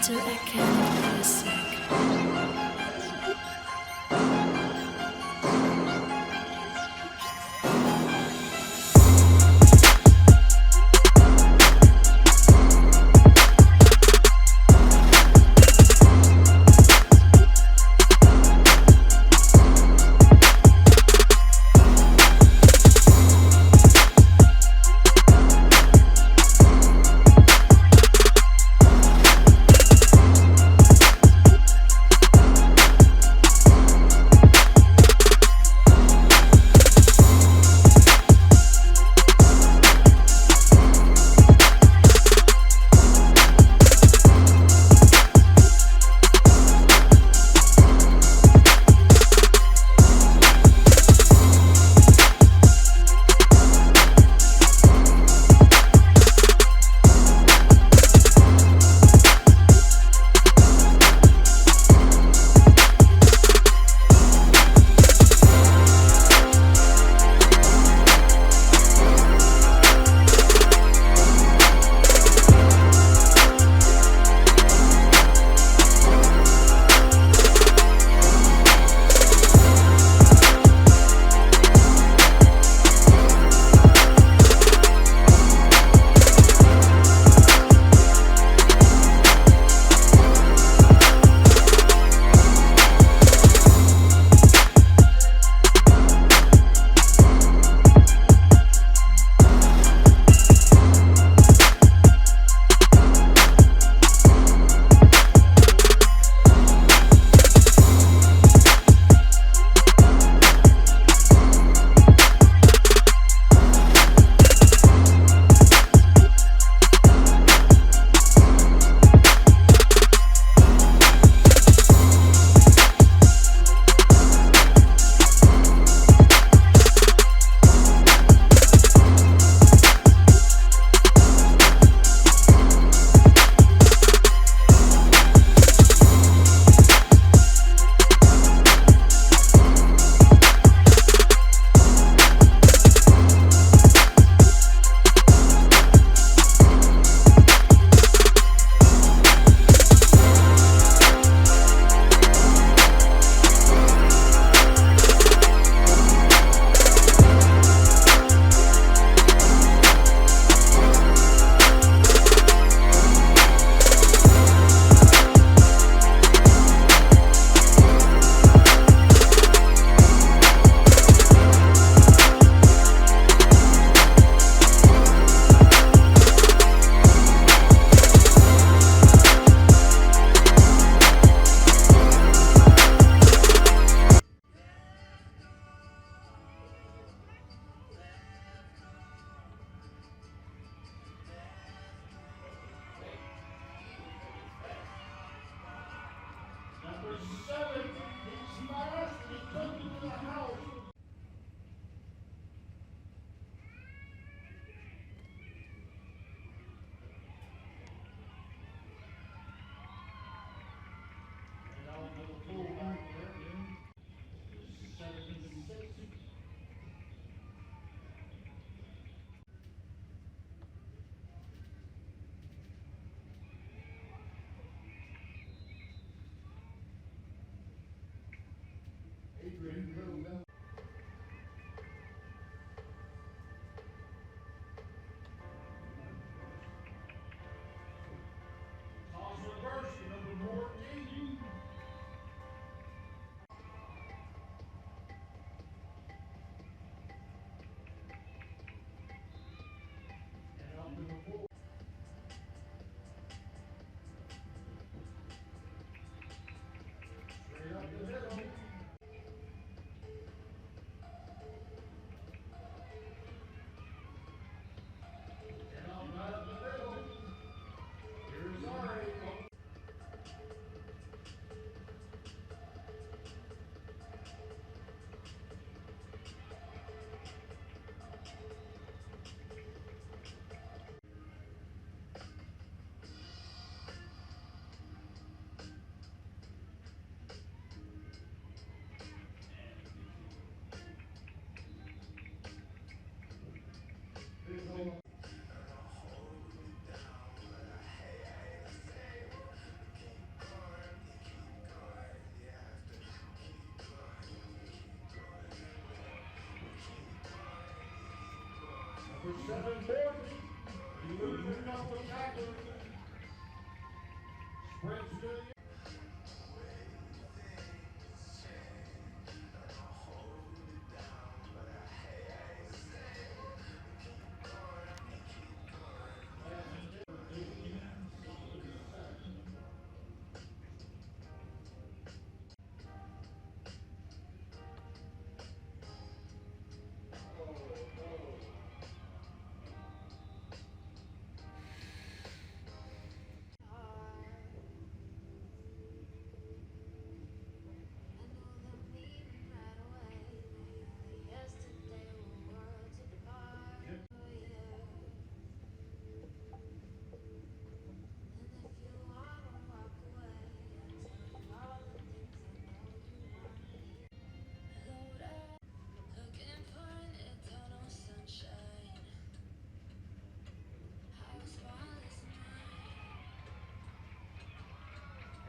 to erkennen music. For 7 points, he loses up the tackler. Sprints to the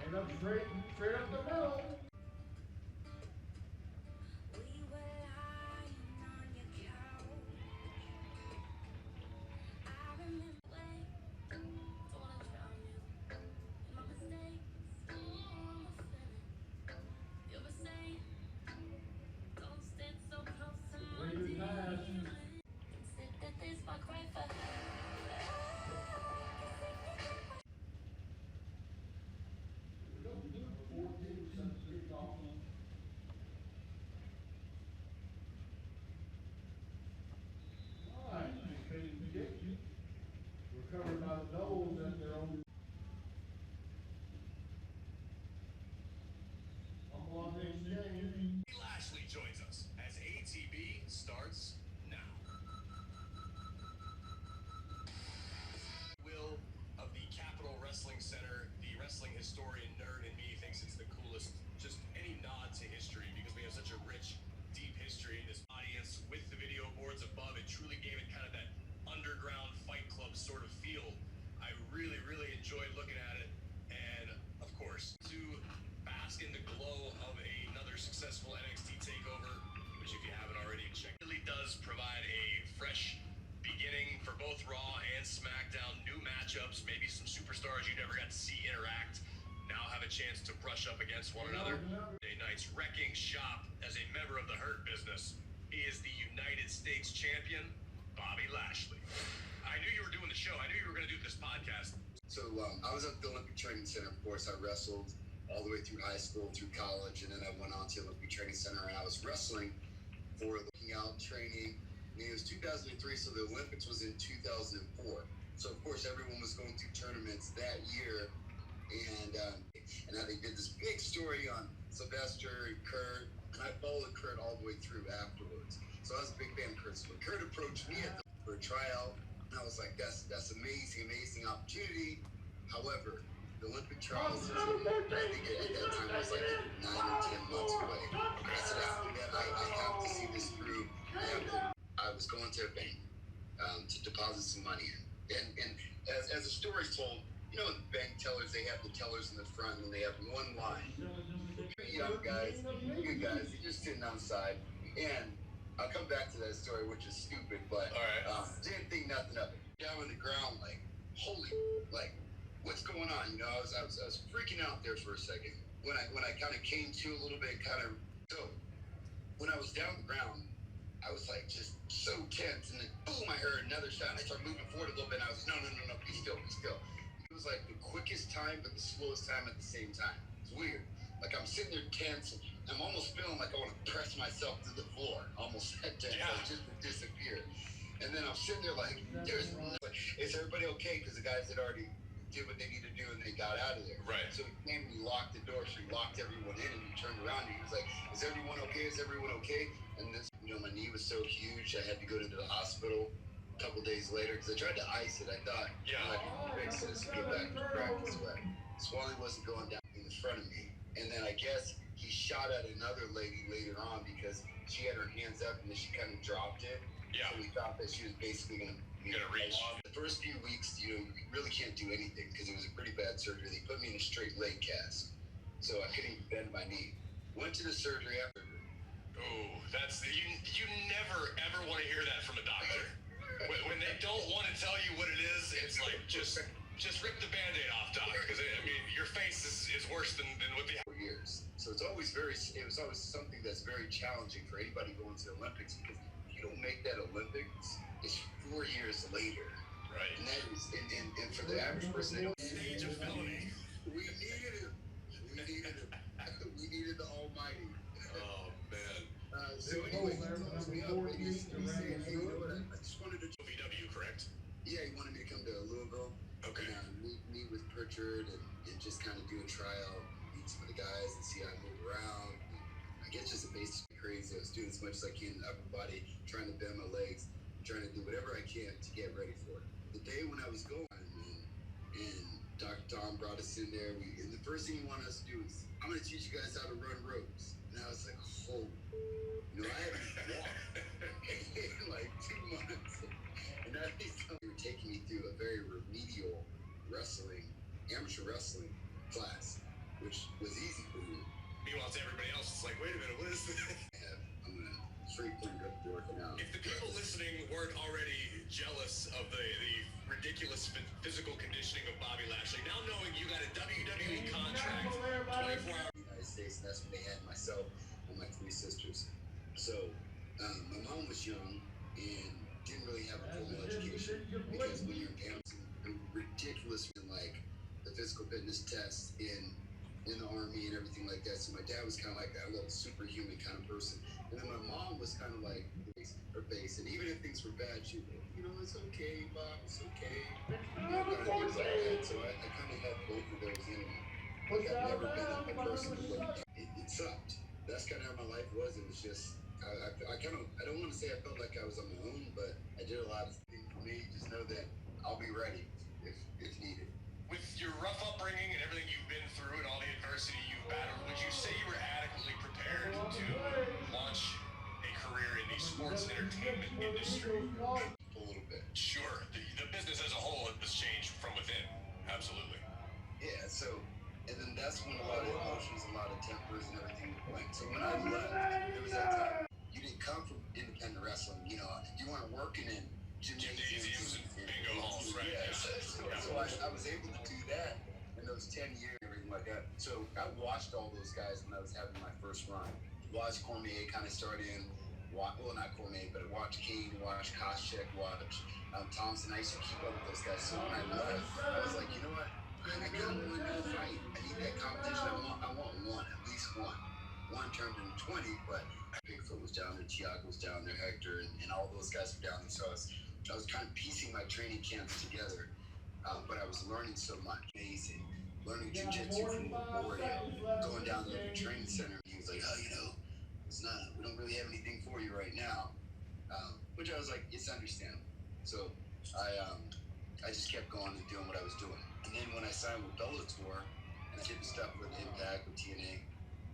and up straight up the middle. Great pass. Recovered by the Noles at their own. Lashley joins us as ATB starts now. Will of the Capitol Wrestling Center, the wrestling historian nerd in me thinks it's the coolest. Just any nod to history because we have such a rich, deep history in this audience with the video boards above. It truly gave it kind of that underground fight club sort of feel. I really, really enjoyed looking at it. And of course, to bask in the glow of another successful NXT takeover, which if you haven't already checked, really does provide a fresh beginning for both Raw and SmackDown. New matchups, maybe some superstars you never got to see interact now have a chance to brush up against one another. Monday night's wrecking shop as a member of the Hurt Business. He is the United States champion, Bobby Lashley. I knew you were doing the show. I knew you were going to do this podcast. So I was at the Olympic Training Center. Of course, I wrestled all the way through high school, through college, and then I went on to the Olympic Training Center, and I was wrestling for looking out training. And it was 2003, so the Olympics was in 2004. So of course, everyone was going through tournaments that year, and how they did this big story on Sylvester and Kurt, and I followed Kurt all the way through afterwards. So I was a big fan of Kurt. So when Kurt approached me for a tryout, I was like, that's amazing opportunity. However, the Olympic trials, I think at that time it was like 9 or 10 months away. I said, after that, I have to see this through. I was going to a bank to deposit some money in. And as the story's told, you know, the bank tellers, they have the tellers in the front and they have one line. Young guys, good guys, they're just sitting outside. And I'll come back to that story, which is stupid, but didn't think nothing of it. Down on the ground, like, holy, like, what's going on? You know, I was freaking out there for a second. When I kind of came to a little bit, so when I was down on the ground, I was like just so tense, and then boom, I heard another shot, and I started moving forward a little bit, and I was, no, be still. It was like the quickest time, but the slowest time at the same time. It's weird. Like I'm sitting there tense, and I'm almost feeling like I want to press myself to the floor, almost that tense, like just to disappear. And then I'm sitting there like, is everybody okay? Because the guys had already did what they needed to do, and they got out of there. Right. So he came and he locked the door, so he locked everyone in, and he turned around and he was like, is everyone okay? Is everyone okay? And this, you know, my knee was so huge, I had to go to the hospital a couple days later because I tried to ice it. I thought, I could fix this and get back to practice, but swelling wasn't going down in front of me. And then I guess he shot at another lady later on because she had her hands up and then she kind of dropped it. Yeah. So we thought that she was basically going to reach. The first few weeks, you know, you really can't do anything because it was a pretty bad surgery. They put me in a straight leg cast, so I couldn't even bend my knee. Went to the surgery after. Oh, that's you never ever want to hear that from a doctor. When challenging for anybody going to the Olympics because if you don't make that Olympics, it's 4 years later. Right. And that is, and for the average person, they don't Stage of felony. We needed him. We needed him. We needed the Almighty. Oh, man. So anyway, he calls me up and he's saying, hey, you know what? I just wanted to. VW, correct? Yeah, he wanted me to come to Louisville. Okay. And meet with Pritchard and just kind of do a tryout, meet some of the guys and see how I move around. I guess just a basic crazy. I was doing as much as I can in the upper body, trying to bend my legs, trying to do whatever I can to get ready for it. The day when I was going, and Dr. Tom brought us in there, and the first thing he wanted us to do is, I'm going to teach you guys how to run ropes. And I was like, oh, you know, I haven't walked in like 2 months. And now they were taking me through a very remedial wrestling, amateur wrestling class, which was easy for me. Meanwhile, to everybody else, it's like, wait a minute, what is this? I'm going to frequently go to work now. If the people listening weren't already jealous of the ridiculous physical conditioning of Bobby Lashley, now knowing you got a WWE contract, 24 hours. United States, and that's when they had myself and my 3 sisters. So my mom was young and didn't really have a formal education because when you're in pants and ridiculous in like the physical fitness tests in the army and everything like that. So my dad was kind of like that little superhuman kind of person, and then my mom was kind of like her base. And even if things were bad, she would, you know, it's okay, Bob, it's okay. You know, kind of things like that. So I kind of had both of those in me. Like I've never been a person who it sucked. That's kind of how my life was. It was just, I don't want to say I felt like I was on my own, but I did a lot of things for me. Just know that I'll be ready if needed. With your rough upbringing and everything you've been through and all the adversity you've battled, would you say you were adequately prepared to launch a career in the sports and entertainment industry? A little bit. Sure. The business as a whole has changed from within. Absolutely. Yeah, so, and then that's when a lot of emotions, a lot of tempers and everything went. So when I left, there was that time. You didn't come from independent wrestling, you know, you weren't working in Gymnasiums and bingo halls, right? Yeah, so I was able to do that in those 10 years and everything like that. So I watched all those guys when I was having my first run. Watched Cormier kind of start in, well, not Cormier, but I watched Kane, watched Koscheck, watched Thompson. I used to keep up with those guys. So when I left, I was like, you know what? I kind of want to fight. I need that competition. I want one, at least one. One turned into 20, but Bigfoot was down there, Tiago was down there, Hector, and all those guys were down there. So I was kind of piecing my training camps together, but I was learning so much. Amazing. Learning jiu-jitsu from Warrior, going down to the training center. He was like, oh, you know, we don't really have anything for you right now. Which I was like, it's understandable. So I just kept going and doing what I was doing. And then when I signed with Bellator, and I did the stuff with Impact, with TNA,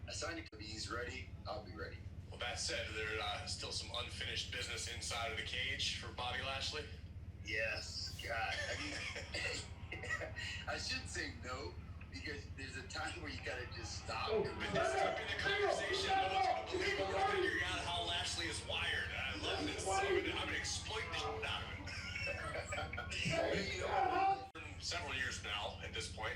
I signed it. He's ready, I'll be ready. Well, that said, there still some unfinished business inside of the cage for Bobby Lashley? Yes, God. I mean, I should say no, because there's a time where you gotta just stop. But this has been the conversation. No one's gonna believe it. We're figuring out how Lashley is wired. I love this. I'm gonna exploit the shit out of it. You know, Several years now, at this point,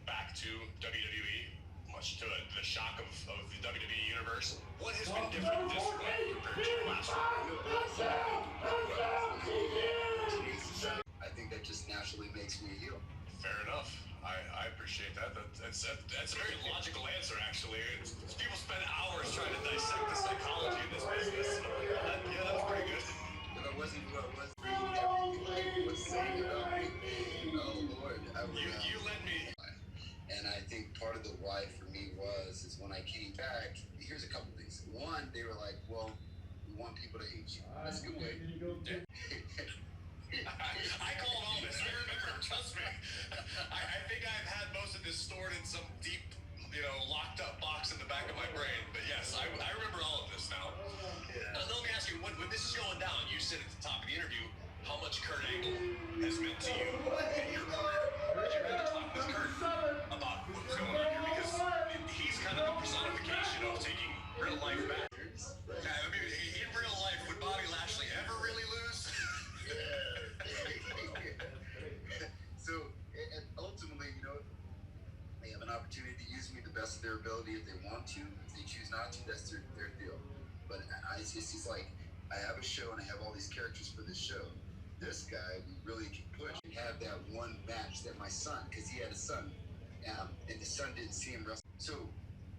back to WWE, much to the shock of the WWE universe. What has been different this one compared to last one? I think that just naturally makes me a heel. Fair enough. I appreciate that. That's a very logical answer, actually. People spend hours trying to dissect the psychology in this business. Yeah, that's pretty good. If I wasn't who I was, everything was saying about me. Oh Lord, You led me. And I think part of the why for me is when I came back, here's a couple things. One, they were like, well, we want people to hate you. That's a good way. I call it all this. I remember. Trust me. I think I've had most of this stored in some deep, locked up box in the back of my brain. But yes, I remember all of this now. Yeah. Now, let me ask you, when this is going down, you said at the top of the interview how much Kurt Angle has meant to you in your career. Did you really talk with Kurt about what's going on here? Because he's kind of the personification of taking real life back. I mean, in real life, would Bobby Lashley ever really lose? So, and ultimately, they have an opportunity to use me the best of their ability if they want to. If they choose not to, that's their deal. he's like, I have a show and I have all these characters for this show. This guy we really can push and have that one match that my son, because he had a son, and his son didn't see him wrestle. So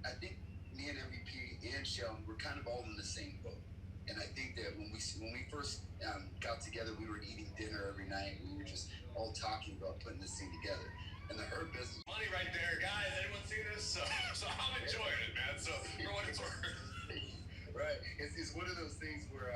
I think me and MVP and Sheldon were kind of all in the same boat. And I think that when we first got together, we were eating dinner every night. We were just all talking about putting this thing together. And the Hurt Business. Money right there, guys. Anyone see this? So I'm enjoying it, man. So for what it's worth. Right. It's one of those things where